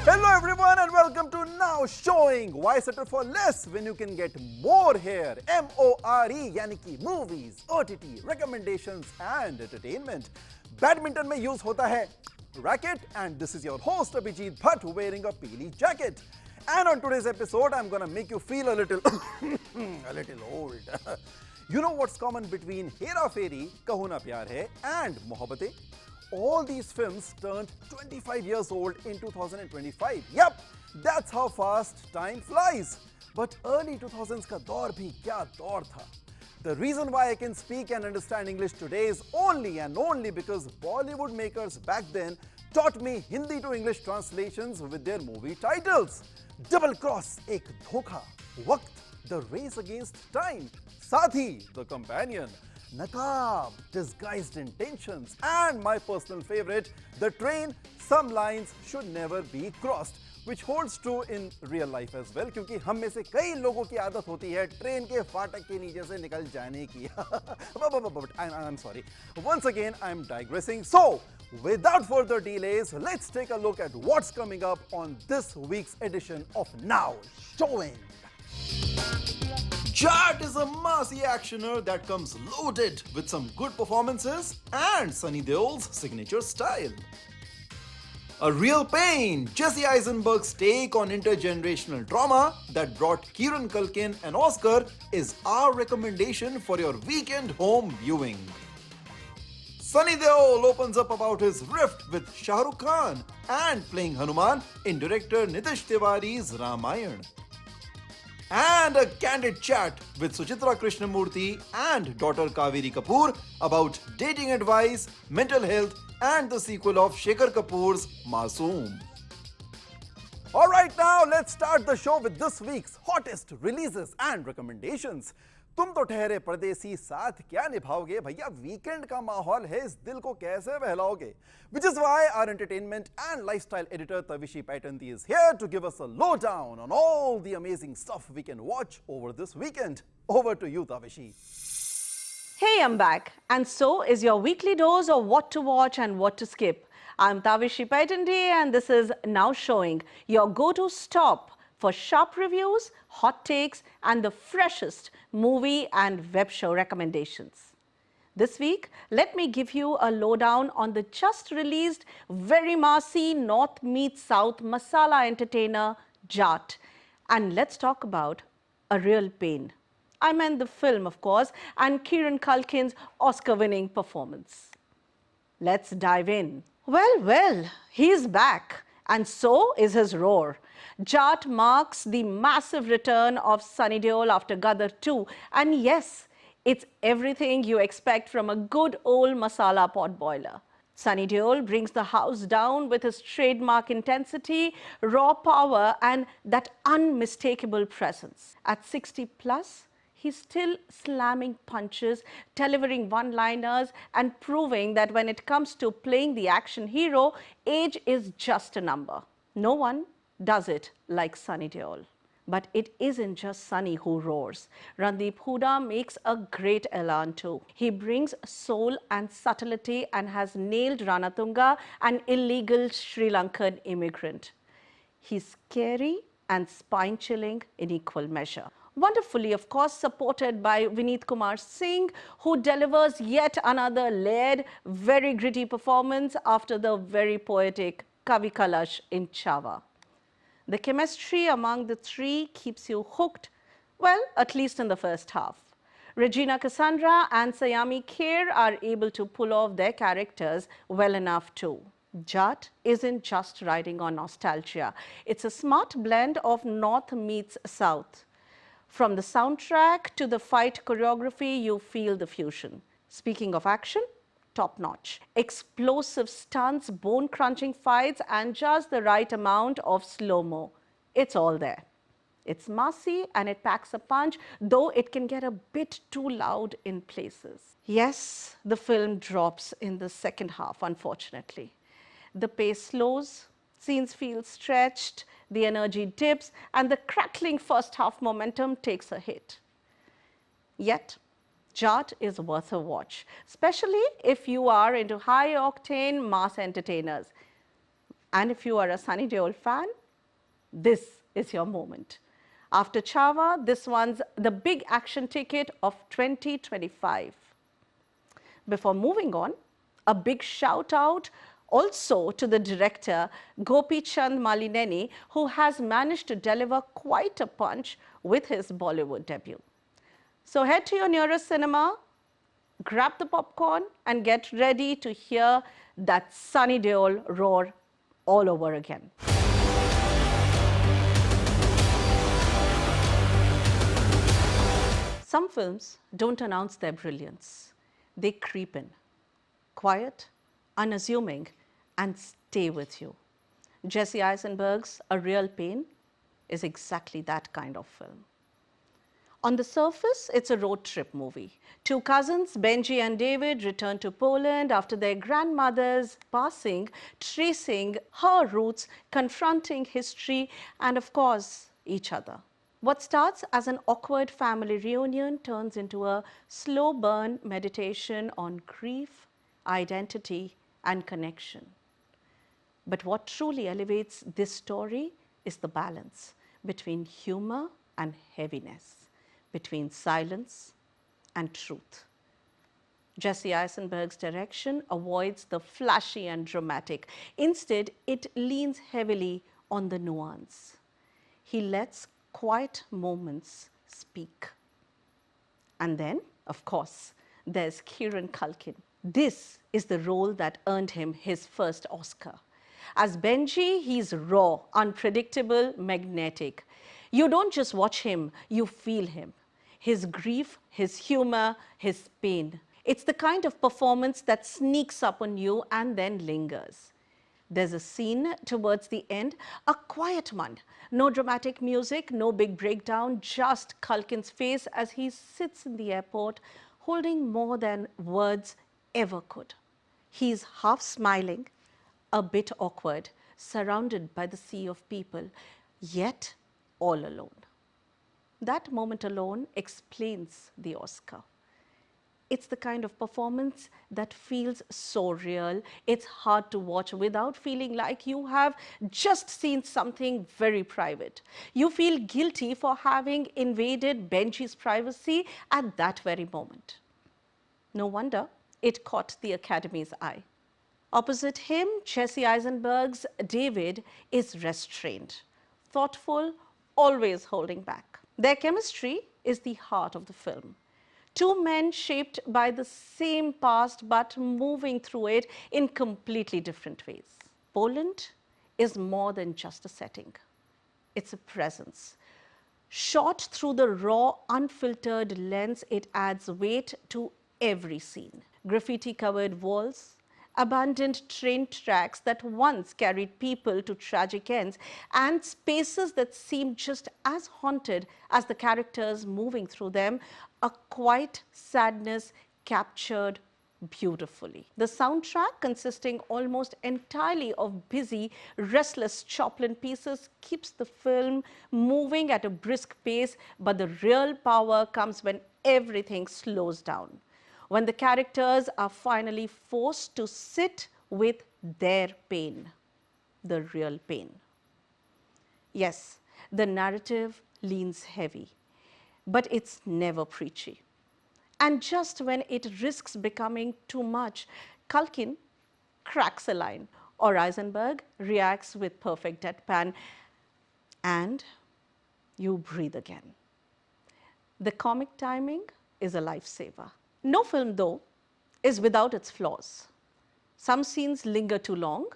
Hello everyone and welcome to Now Showing. Why settle for less when you can get more here? MORE यानी कि movies, OTT, recommendations and entertainment. Badminton में use होता है racket and this is your host Abhijit Bhatt wearing a peely jacket. And on today's episode I'm gonna make you feel a little old. You know what's common between Hera Fairy, Kaho Na Pyar Hai and Mohabbatein? All these films turned 25 years old in 2025. Yup, that's how fast time flies. But early 2000s का दौर भी क्या दौर था. The reason why I can speak and understand English today is only and only because Bollywood makers back then taught me Hindi to English translations with their movie titles. Double Cross, Ek Dhokha, Waqt, The Race Against Time, Saathi, The Companion, Naqab, Disguised Intentions, and my personal favorite, The Train, Some Lines Should Never Be Crossed, which holds true in real life as well, क्योंकि हम में से कई लोगों की आदत होती है ट्रेन के फाटक के नीचे से निकल जाने की. But I'm sorry. Once again, I'm digressing. So, without further delays, let's take a look at what's coming up on this week's edition of Now Showing. Jat is a massy actioner that comes loaded with some good performances and Sunny Deol's signature style. A Real Pain, Jesse Eisenberg's take on intergenerational trauma that brought Kieran Culkin an Oscar, is our recommendation for your weekend home viewing. Sunny Deol opens up about his rift with Shah Rukh Khan and playing Hanuman in director Nitish Tiwari's Ramayana. And a candid chat with Suchitra Krishnamurthy and daughter Kaveri Kapoor about dating advice, mental health, and the sequel of Shekhar Kapoor's Masoom. Alright, now let's start the show with this week's hottest releases and recommendations. तुम तो ठहरे परदेसी साथ क्या निभाओगे भैया weekend का माहौल है इस दिल को कैसे बहलाओगे which is why our entertainment and lifestyle editor Tavishi Paitanti is here to give us a lowdown on all the amazing stuff we can watch over this weekend. Over to you, Tavishi. Hey, I'm back. And so is your weekly dose of what to watch and what to skip. I'm Tavishi Paitanti and this is Now Showing, your go-to stop for sharp reviews, hot takes, and the freshest movie and web show recommendations. This week, let me give you a lowdown on the just released, very massy North meets South masala entertainer, Jat. And let's talk about A Real Pain. I meant the film, of course, and Kieran Culkin's Oscar-winning performance. Let's dive in. Well, he's back. And so is his roar. Jat marks the massive return of Sunny Deol after Gadar 2. And yes, it's everything you expect from a good old masala pot boiler. Sunny Deol brings the house down with his trademark intensity, raw power, and that unmistakable presence. At 60 plus, he's still slamming punches, delivering one-liners, and proving that when it comes to playing the action hero, age is just a number. No one does it like Sunny Deol. But it isn't just Sunny who roars. Randeep Hooda makes a great elan too. He brings soul and subtlety and has nailed Ranatunga, an illegal Sri Lankan immigrant. He's scary and spine-chilling in equal measure. Wonderfully, of course, supported by Vineet Kumar Singh, who delivers yet another layered, very gritty performance after the very poetic Kavi Kalash in Chava. The chemistry among the three keeps you hooked, well, at least in the first half. Regina Cassandra and Sayami Kher are able to pull off their characters well enough too. Jat isn't just riding on nostalgia. It's a smart blend of North meets South. From the soundtrack to the fight choreography, you feel the fusion. Speaking of action, top-notch. Explosive stunts, bone-crunching fights, and just the right amount of slow-mo. It's all there. It's massy and it packs a punch, though it can get a bit too loud in places. Yes, the film drops in the second half, unfortunately. The pace slows, scenes feel stretched, the energy dips, and the crackling first half momentum takes a hit. Yet, Jat is worth a watch, especially if you are into high-octane mass entertainers. And if you are a Sunny Deol fan, this is your moment. After Chava, this one's the big action ticket of 2025. Before moving on, a big shout out also to the director Gopi Chand Malineni, who has managed to deliver quite a punch with his Bollywood debut. So head to your nearest cinema, grab the popcorn and get ready to hear that Sunny Deol roar all over again. Some films don't announce their brilliance. They creep in, quiet, unassuming, and stay with you. Jesse Eisenberg's A Real Pain is exactly that kind of film. On the surface, it's a road trip movie. Two cousins, Benji and David, return to Poland after their grandmother's passing, tracing her roots, confronting history, and of course, each other. What starts as an awkward family reunion turns into a slow burn meditation on grief, identity, and connection. But what truly elevates this story is the balance between humor and heaviness, between silence and truth. Jesse Eisenberg's direction avoids the flashy and dramatic. Instead, it leans heavily on the nuance. He lets quiet moments speak. And then, of course, there's Kieran Culkin. This is the role that earned him his first Oscar. As Benji, he's raw, unpredictable, magnetic. You don't just watch him, you feel him. His grief, his humor, his pain. It's the kind of performance that sneaks up on you and then lingers. There's a scene towards the end, a quiet one. No dramatic music, no big breakdown, just Culkin's face as he sits in the airport holding more than words ever could. He's half smiling, a bit awkward, surrounded by the sea of people, yet all alone. That moment alone explains the Oscar. It's the kind of performance that feels so real. It's hard to watch without feeling like you have just seen something very private. You feel guilty for having invaded Benji's privacy at that very moment. No wonder it caught the Academy's eye. Opposite him, Jesse Eisenberg's David is restrained, thoughtful, always holding back. Their chemistry is the heart of the film. Two men shaped by the same past but moving through it in completely different ways. Poland is more than just a setting. It's a presence. Shot through the raw, unfiltered lens, it adds weight to every scene. Graffiti-covered walls, abandoned train tracks that once carried people to tragic ends, and spaces that seem just as haunted as the characters moving through them, a quiet sadness captured beautifully. The soundtrack, consisting almost entirely of busy, restless Chopin pieces, keeps the film moving at a brisk pace, but the real power comes when everything slows down, when the characters are finally forced to sit with their pain, the real pain. Yes, the narrative leans heavy, but it's never preachy. And just when it risks becoming too much, Culkin cracks a line, or Eisenberg reacts with perfect deadpan, and you breathe again. The comic timing is a lifesaver. No film, though, is without its flaws. Some scenes linger too long,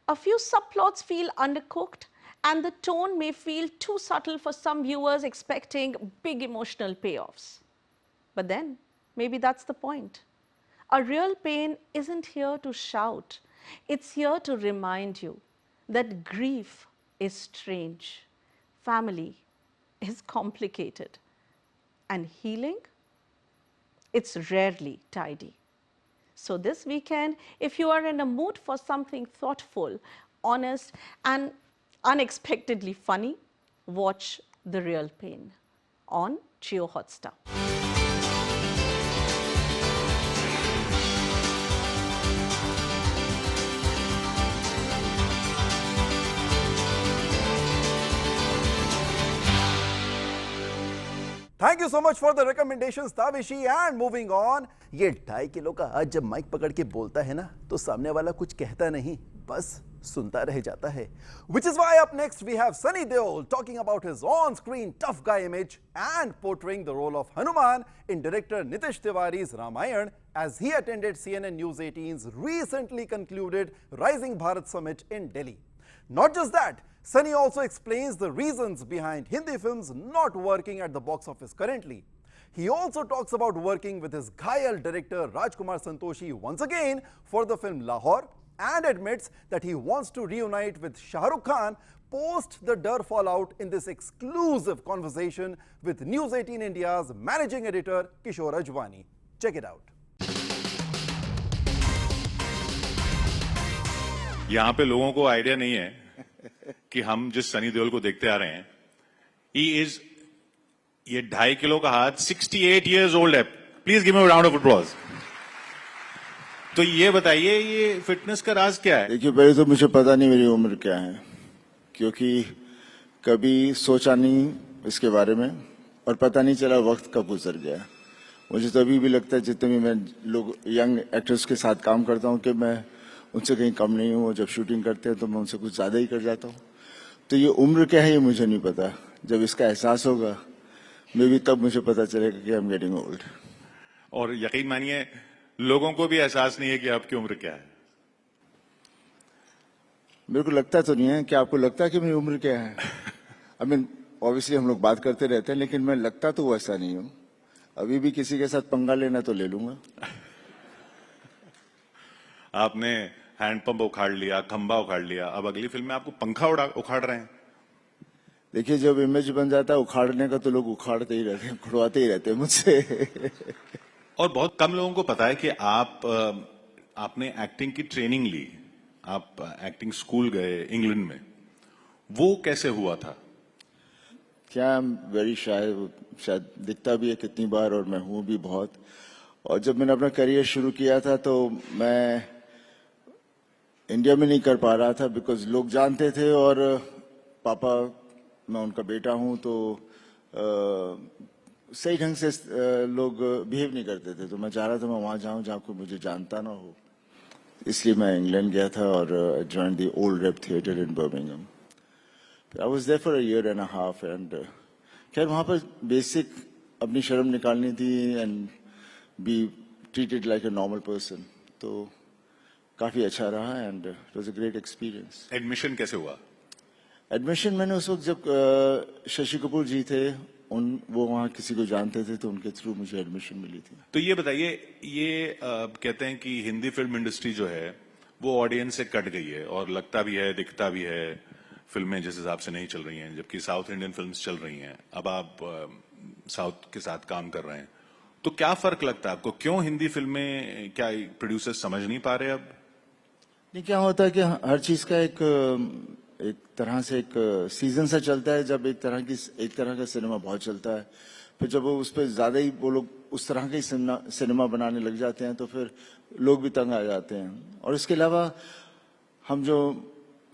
a few subplots feel undercooked, and the tone may feel too subtle for some viewers expecting big emotional payoffs. But then, maybe that's the point. A Real Pain isn't here to shout. It's here to remind you that grief is strange, family is complicated, and healing, it's rarely tidy. So this weekend, if you are in a mood for something thoughtful, honest, and unexpectedly funny, watch The Real Pain on Jio Hotstar. Thank you so much for the recommendations, Tavishi. And moving on, ये 2.5 kilo का आज जब mic पकड़ के बोलता है ना, तो सामने वाला कुछ कहता नहीं, बस सुनता रह जाता है. Which is why up next we have Sunny Deol talking about his on-screen tough guy image and portraying the role of Hanuman in director Nitish Tiwari's Ramayan as he attended CNN News 18's recently concluded Rising Bharat Summit in Delhi. Not just that, Sunny also explains the reasons behind Hindi films not working at the box office currently. He also talks about working with his Ghayal director Rajkumar Santoshi once again for the film Lahore and admits that he wants to reunite with Shah Rukh Khan post the Dar fallout in this exclusive conversation with News 18 India's managing editor Kishore Ajwani. Check it out. यहाँ पे लोगों को idea नहीं है कि हम जिस सनी देओल को देखते आ रहे हैं ये 2.5 किलो का हाथ 68 years old है. Please give me a round of applause. तो ये बताइए, ये फिटनेस का राज क्या है? देखिए, पहले तो मुझे पता नहीं मेरी उम्र क्या है, क्योंकि कभी सोचा नहीं इसके बारे में और पता नहीं चला वक्त कब गुजर गया. मुझे तो अभी भी लगता है जितने भी मैं लोग यंग एक्टर्स के साथ काम करता हूं कि मैं उनसे कहीं कम नहीं हूं. जब शूटिंग करते हैं तो मैं उनसे कुछ ज्यादा ही कर जाता हूं. तो ये उम्र क्या है ये मुझे नहीं पता. जब इसका एहसास होगा मे भी तब मुझे पता चलेगा कि आई एम गेटिंग ओल्ड. और यकीन मानिए लोगों को भी एहसास नहीं है कि आपकी उम्र क्या है. मेरे को लगता तो नहीं है. क्या आपको लगता है कि मेरी उम्र क्या है? आई मीन ऑब्वियसली हम लोग बात करते रहते हैं, लेकिन मैं लगता तो वैसा नहीं हूं. अभी भी किसी के साथ पंगा लेना तो ले लूंगा. आपने हैंडपंप उखाड़ लिया, खंबा उखाड़ लिया, अब अगली फिल्म में आपको पंखा उखाड़ रहे हैं. देखिए, जब इमेज बन जाता है उखाड़ने का तो लोग उखाड़ते ही रहते हैं, खुड़वाते ही रहते हैं मुझसे. और बहुत कम लोगों को पता है कि आपने एक्टिंग की ट्रेनिंग ली, आप एक्टिंग स्कूल गए इंग्लैंड में. वो कैसे हुआ था? क्या वेरी शायद दिखता भी है कितनी बार और मैं हूं भी बहुत. और जब मैंने अपना करियर शुरू किया था तो मैं इंडिया में नहीं कर पा रहा था बिकॉज लोग जानते थे और पापा, मैं उनका बेटा हूं तो सही ढंग से लोग बिहेव नहीं करते थे. तो मैं चाह रहा था मैं वहां जाऊं जहां कोई मुझे जानता ना हो. इसलिए मैं इंग्लैंड गया था और join the old rep theatre in Birmingham. I was there for a year and a half and खैर वहां पर बेसिक अपनी शर्म निकालनी थी and be treated like a normal person. तो काफी अच्छा रहा and it was a great experience. Admission कैसे हुआ? एडमिशन मैंने उस वक्त जब शशि कपूर जी थे वो वहाँ किसी को जानते थे तो उनके थ्रू मुझे एडमिशन मिली थी. तो ये बताइए, ये कहते हैं कि हिंदी फिल्म इंडस्ट्री जो है वो ऑडियंस से कट गई है और लगता भी है, दिखता भी है, फिल्में जिस हिसाब से नहीं चल रही हैं, जबकि साउथ इंडियन फिल्म्स चल रही हैं. अब आप साउथ के साथ काम कर रहे हैं, तो क्या फर्क लगता है आपको? क्यों हिंदी फिल्में, क्या प्रोड्यूसर्स समझ नहीं पा रहे अब? नहीं, क्या होता है कि हर चीज का एक तरह से एक सीजन सा चलता है. जब एक तरह का सिनेमा बहुत चलता है, फिर जब वो उस पर ज्यादा ही वो लोग उस तरह का ही सिनेमा बनाने लग जाते हैं तो फिर लोग भी तंग आ जाते हैं. और इसके अलावा हम जो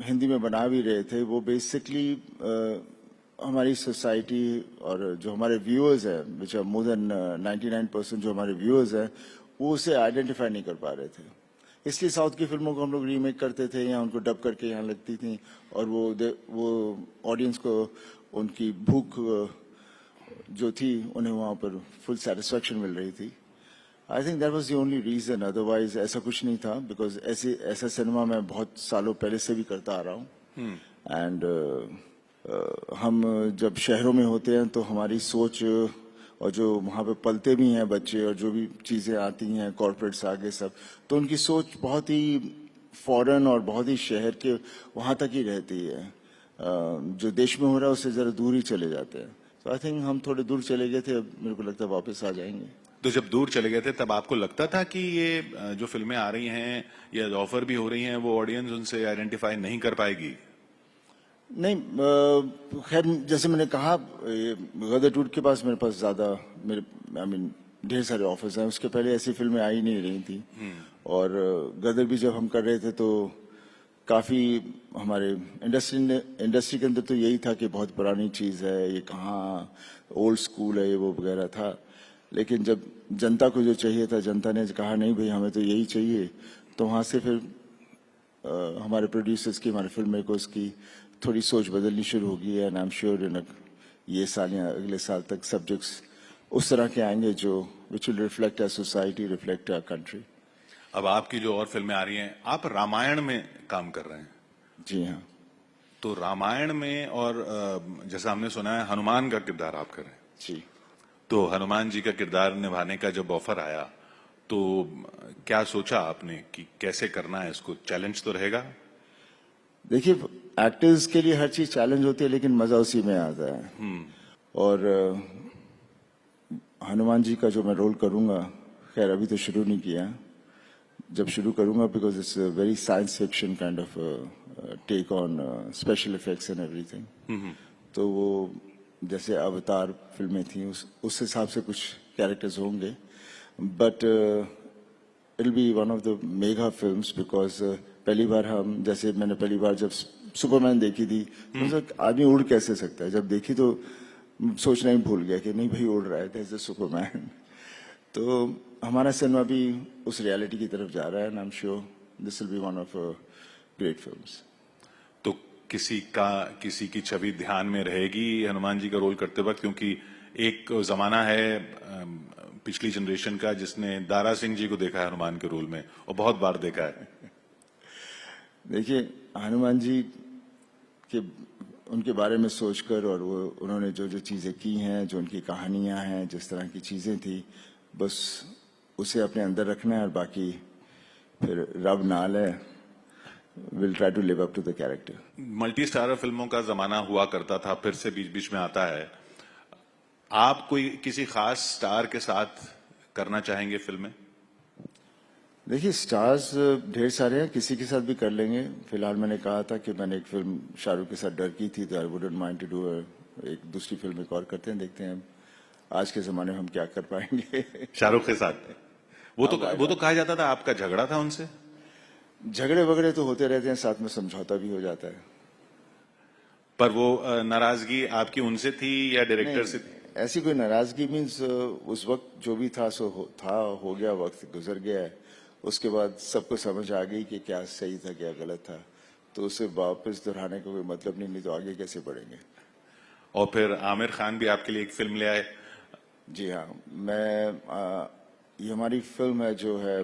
हिंदी में बना भी रहे थे वो बेसिकली हमारी सोसाइटी और जो हमारे व्यूअर्स हैं, विच आर मोर देन 99% जो हमारे व्यूअर्स हैं, वो उसे आइडेंटिफाई नहीं कर पा रहे थे. इसलिए साउथ की फिल्मों को हम लोग रीमेक करते थे या उनको डब करके यहाँ लगती थी और वो ऑडियंस को उनकी भूख जो थी उन्हें वहाँ पर फुल सेटिस्फेक्शन मिल रही थी. I think that was the only reason. Otherwise ऐसा कुछ नहीं था बिकॉज ऐसा सिनेमा मैं बहुत सालों पहले से भी करता आ रहा हूँ. एंड हम जब शहरों में होते हैं तो हमारी सोच और जो वहाँ पे पलते भी हैं बच्चे और जो भी चीजें आती हैं कॉर्पोरेट्स आगे सब, तो उनकी सोच बहुत ही फॉरेन और बहुत ही शहर के वहाँ तक ही रहती है. जो देश में हो रहा है उससे जरा दूर ही चले जाते हैं. तो आई थिंक हम थोड़े दूर चले गए थे, अब मेरे को लगता है वापस आ जाएंगे. तो जब दूर चले गए थे तब आपको लगता था कि ये जो फिल्में आ रही हैं या ऑफर भी हो रही हैं वो ऑडियंस उनसे आइडेंटिफाई नहीं कर पाएगी? नहीं, खैर जैसे मैंने कहा गदर टूट के पास मेरे पास ज्यादा ढेर सारे ऑफर्स हैं. उसके पहले ऐसी फिल्में आ ही नहीं रही थी. और गदर भी जब हम कर रहे थे तो काफ़ी हमारे इंडस्ट्री के अंदर तो यही था कि बहुत पुरानी चीज़ है, ये कहाँ ओल्ड स्कूल है, ये वो वगैरह था। लेकिन जब जनता को जो चाहिए था, जनता ने कहा नहीं भाई हमें तो यही चाहिए, तो वहाँ से फिर हमारे प्रोड्यूसर्स की, हमारे फिल्म मेकर्स की थोड़ी सोच बदलनी शुरू होगी। And I am sure in ये साल या अगले साल तक सब्जेक्ट्स उस तरह के आएंगे जो which will reflect our society, reflect our country. अब आपकी जो और फिल्में आ रही हैं, आप रामायण में काम कर रहे हैं। जी हाँ। तो रामायण में और जैसा हमने सुना है हनुमान का किरदार आप कर रहे हैं। जी। तो हनुमान जी का किरदार निभाने का जब ऑफर आया तो क्या सोचा आपने कि कैसे करना है इसको? चैलेंज तो रहेगा। देखिए, एक्टर्स के लिए हर चीज चैलेंज होती है, लेकिन मजा उसी में आता है। और हनुमान जी का जो मैं रोल करूंगा, खैर अभी तो शुरू नहीं किया, जब शुरू करूंगा, because it's a very science fiction kind of take on special effects and everything. तो वो जैसे अवतार फिल्में थी उस हिसाब से कुछ कैरेक्टर्स होंगे, but it be one of the mega films, because पहली बार जैसे मैंने पहली बार जब सुपरमैन देखी थी तो आदमी उड़ कैसे सकता है, जब देखी तो सोचना ही भूल गया कि नहीं भाई उड़ रहा है, दैट्स द सुपरमैन। तो हमारा सिनेमा भी उस रियलिटी की तरफ जा रहा है, and I am sure this will be one of great films. तो किसी की छवि ध्यान में रहेगी हनुमान जी का रोल करते वक्त? क्योंकि एक जमाना है पिछली जनरेशन का जिसने दारा सिंह जी को देखा है हनुमान के रोल में, और बहुत बार देखा है। देखिए, हनुमान जी के उनके बारे में सोचकर और वो उन्होंने जो जो चीजें की हैं, जो उनकी कहानियां हैं, जिस तरह की चीजें थी, बस उसे अपने अंदर रखना है, और बाकी फिर रब नाल है, will try to live up to the character. Multi starrer फिल्मों का जमाना हुआ करता था, फिर से बीच बीच में आता है। आप कोई किसी खास स्टार के साथ करना चाहेंगे फिल्में? देखिए, स्टार्स ढेर सारे हैं, किसी के साथ भी कर लेंगे। फिलहाल मैंने कहा था कि मैंने एक फिल्म शाहरुख के साथ डर की थी, तो I wouldn't mind to do एक दूसरी फिल्म एक और करते हैं, देखते हैं आज के जमाने में हम क्या कर पाएंगे। शाहरुख के साथ वो तो कहा जाता था आपका झगड़ा था उनसे। झगड़े वगड़े तो होते रहते हैं, साथ में समझौता भी हो जाता है। पर वो नाराजगी आपकी उनसे थी या डायरेक्टर से थी? ऐसी कोई नाराजगी मीन्स उस वक्त जो भी था सो हो गया, वक्त गुजर गया है। उसके बाद सबको समझ आ गई कि क्या सही था क्या गलत था, तो उसे वापस दोहराने का कोई मतलब नहीं तो आगे कैसे बढ़ेंगे। और फिर आमिर खान भी आपके लिए एक फिल्म ले आए। जी हाँ, ये हमारी फिल्म है जो है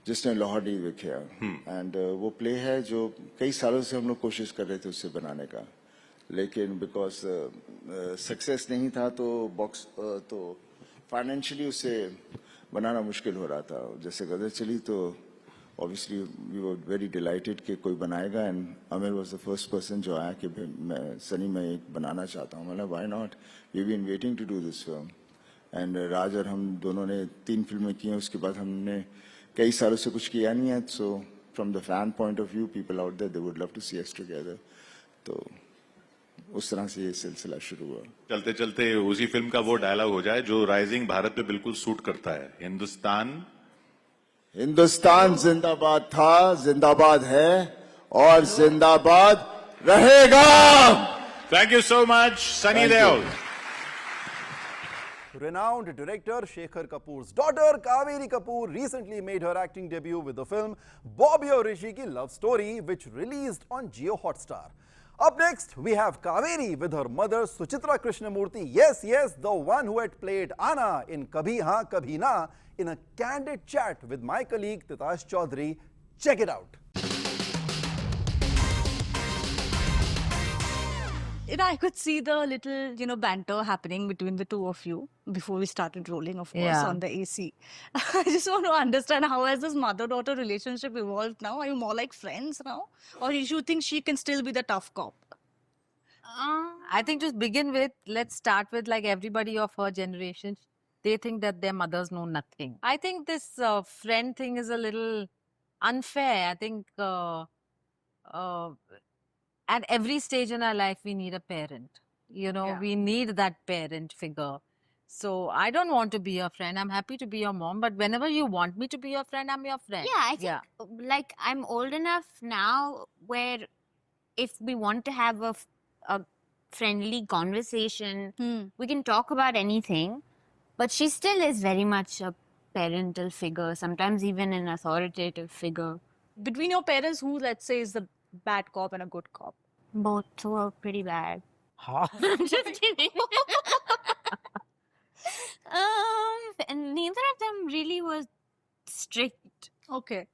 जिसने लाहौर नहीं देखा, एंड वो प्ले है जो कई सालों से हम लोग कोशिश कर रहे थे उससे बनाने का, लेकिन बिकॉज सक्सेस नहीं था तो फाइनेंशियली उसे बनाना मुश्किल हो रहा था। जैसे गदर चली तो obviously we were very delighted कि कोई बनाएगा, and Aamir was the first person जो आया कि मैं एक बनाना चाहता हूँ। मतलब why not, we been waiting to do this film. And Raj और हम दोनों ने 3 फिल्में की हैं, उसके बाद हमने कई सालों से कुछ किया नहीं है। So from the fan point of view, people out there they would love to see us together. तो उस तरह से ये सिलसिला शुरू हुआ। चलते चलते उसी फिल्म का वो डायलॉग हो जाए जो राइजिंग भारत पे बिल्कुल सूट करता है, हिंदुस्तान जिंदाबाद था, जिंदाबाद है और जिंदाबाद रहेगा। Thank you so much Sunny Deol. Renowned director Shekhar Kapoor's daughter Kaveri Kapoor recently made her acting debut with the film Bobby और Rishi की love story, which released on Jio Hotstar. Up next, we have Kaveri with her mother Suchitra Krishnamurthy. Yes, the one who had played Anna in Kabhi Haan Kabhi Na, in a candid chat with my colleague Titash Chaudhary. Check it out. I could see the little, banter happening between the two of you before we started rolling, of course, Yeah. on the AC. I just want to understand, how has this mother-daughter relationship evolved now? Are you more like friends now? Or you think she can still be the tough cop? I think to begin with, let's start with like everybody of her generation. They think that their mothers know nothing. I think this friend thing is a little unfair. I think at every stage in our life, we need a parent. Yeah. We need that parent figure. So I don't want to be your friend. I'm happy to be your mom, but whenever you want me to be your friend, I'm your friend. Yeah, I think like I'm old enough now where if we want to have a friendly conversation, we can talk about anything. But she still is very much a parental figure, sometimes even an authoritative figure. Between your parents, who, let's say, is the bad cop and a good cop? Both were pretty bad. Huh? I'm just kidding. And neither of them really was strict. Okay.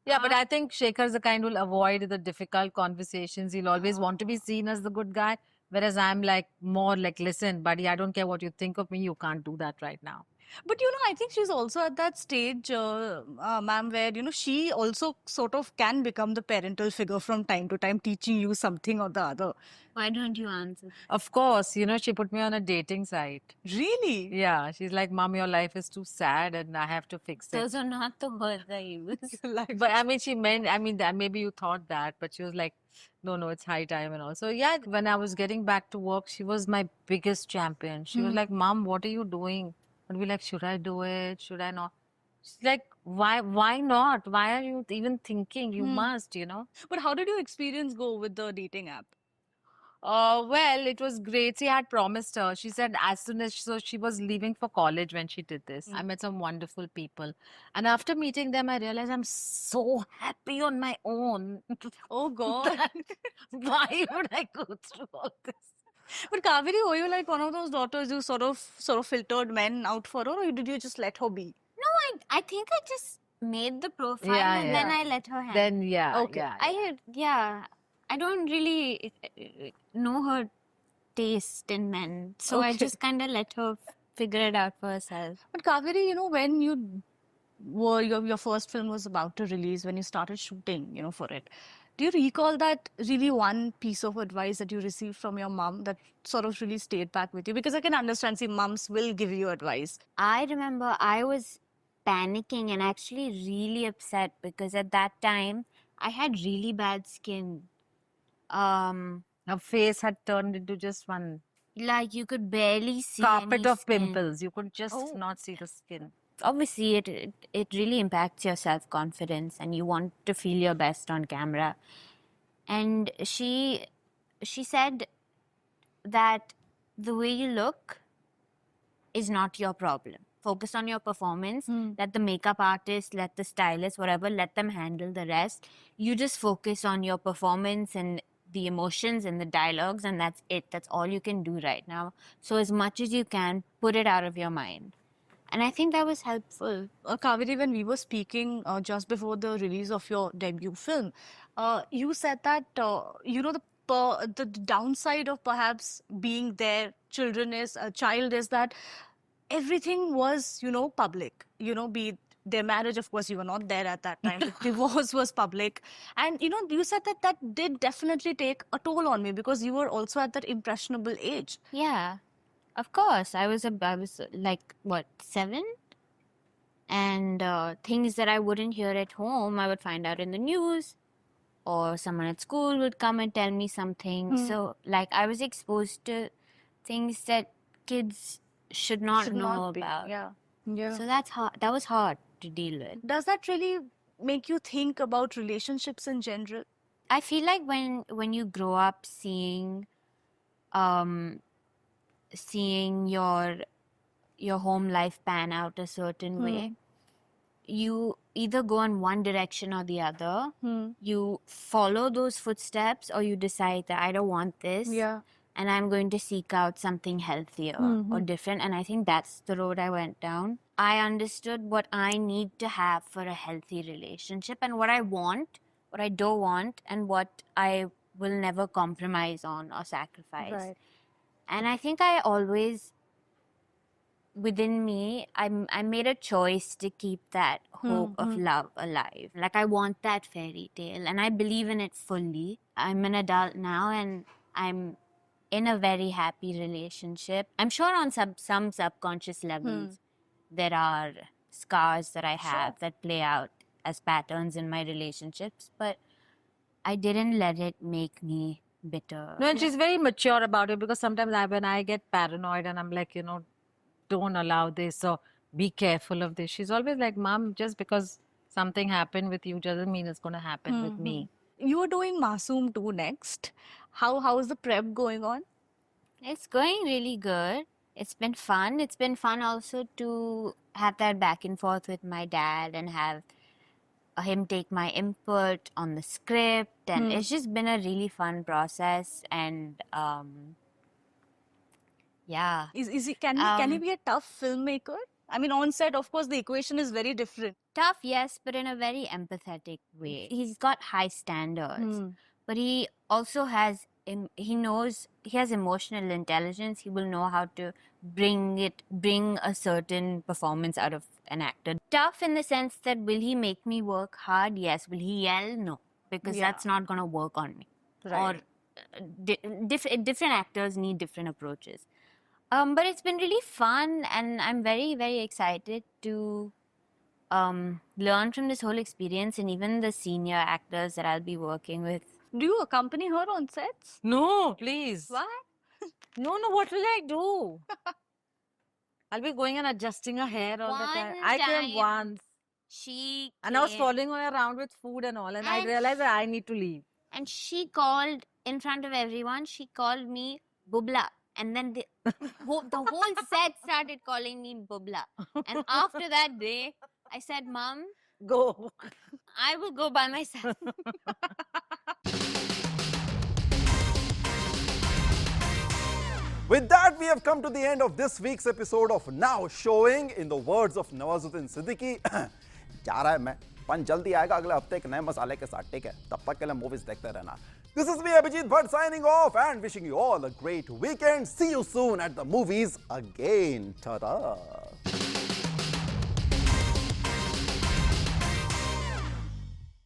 Yeah, but I think Shekhar's the kind who'll avoid the difficult conversations. He'll always want to be seen as the good guy. Whereas I'm like more like, listen, buddy, I don't care what you think of me. You can't do that right now. But I think she's also at that stage, ma'am, where she also sort of can become the parental figure from time to time, teaching you something or the other. Why don't you answer? Of course, she put me on a dating site. Really? Yeah, she's like, Mom, your life is too sad and I have to fix it. Those are not the words I use. But I mean, she meant, that maybe you thought that, but she was like, no, it's high time and all. So yeah, when I was getting back to work, she was my biggest champion. She was like, Mom, what are you doing? And we're like, should I do it? Should I not? She's like, why not? Why are you even thinking? You must, But how did your experience go with the dating app? Well, it was great. She had promised her. She said as soon as so she was leaving for college when she did this. I met some wonderful people. And after meeting them, I realized I'm so happy on my own. Oh God. Why would I go through all this? But Kaveri, were you like one of those daughters who sort of filtered men out for her, or did you just let her be? No, I think I just made the profile Yeah, and then yeah. I let her have. Then yeah, Okay. yeah. I don't really know her taste in men, so I Okay. just kind of let her figure it out for herself. But Kaveri, when you were your first film was about to release, when you started shooting, for it, do you recall that really one piece of advice that you received from your mom that sort of really stayed back with you? Because I can understand, see, moms will give you advice. I remember I was panicking and actually really upset because at that time I had really bad skin. Her face had turned into just one Like you could barely see carpet any of skin. pimples. You could just Oh. not see the skin. Obviously it really impacts your self-confidence and you want to feel your best on camera. And she said that the way you look is not your problem. Focus on your performance. Let the makeup artist, let the stylist, whatever, let them handle the rest. You just focus on your performance and the emotions and the dialogues, and that's it. That's all you can do right now. So as much as you can, put it out of your mind. And I think that was helpful. Kaveri, when we were speaking just before the release of your debut film, you said that the downside of perhaps being their child is that everything was public. Be it their marriage, of course, you were not there at that time. The divorce was public, and you said that did definitely take a toll on me because you were also at that impressionable age. Yeah, of course. I was like, what, 7? And things that I wouldn't hear at home, I would find out in the news, or someone at school would come and tell me something. So, like, I was exposed to things that kids should not Should know not be. about. Yeah. So that's hard. That was hard to deal with. Does that really make you think about relationships in general? I feel like when you grow up seeing your home life pan out a certain way, you either go in one direction or the other. You follow those footsteps or you decide that I don't want this. Yeah. And I'm going to seek out something healthier or different. And I think that's the road I went down. I understood what I need to have for a healthy relationship and what I want, what I don't want, and what I will never compromise on or sacrifice. Right. And I think I always, within me, I made a choice to keep that hope of love alive. Like I want that fairy tale and I believe in it fully. I'm an adult now and I'm in a very happy relationship. I'm sure on some subconscious levels, there are scars that I have that play out as patterns in my relationships, but I didn't let it make me bitter. No, and she's very mature about it because sometimes when I get paranoid and I'm like, don't allow this or be careful of this. She's always like, Mom, just because something happened with you doesn't mean it's going to happen with me. You are doing Masoom 2 next. How is the prep going on? It's going really good. It's been fun. It's been fun also to have that back and forth with my dad and have him take my input on the script. And it's just been a really fun process. And yeah. Can he be a tough filmmaker? I mean, on set, of course, the equation is very different. Tough, yes, but in a very empathetic way. He's got high standards, but he also has, he has emotional intelligence. He will know how to bring a certain performance out of an actor. Tough in the sense that will he make me work hard? Yes. Will he yell? No, because that's not going to work on me. Right. Or different actors need different approaches. But it's been really fun, and I'm very, very excited to learn from this whole experience, and even the senior actors that I'll be working with. Do you accompany her on sets? No, please. Why? No, what will I do? I'll be going and adjusting her hair all the time. One I came time, once. She And I was came- following her around with food and all, and I And- realized that I need to leave. And she called in front of everyone. She called me Bubla, and then the whole set started calling me Bubla. And after that day, I said, "Mom, Go. I will go by myself." With that, we have come to the end of this week's episode of Now Showing. In the words of Nawazuddin Siddiqui, जा रहा है मैं, पन जल्दी आएगा अगले हफ्ते एक नए मसाले के साथ, ठीक है? तब तक के लिए मूवीज देखते रहना. This is me, Abhijit Bhatt, signing off and wishing you all a great weekend. See you soon at the movies again. Ta-da!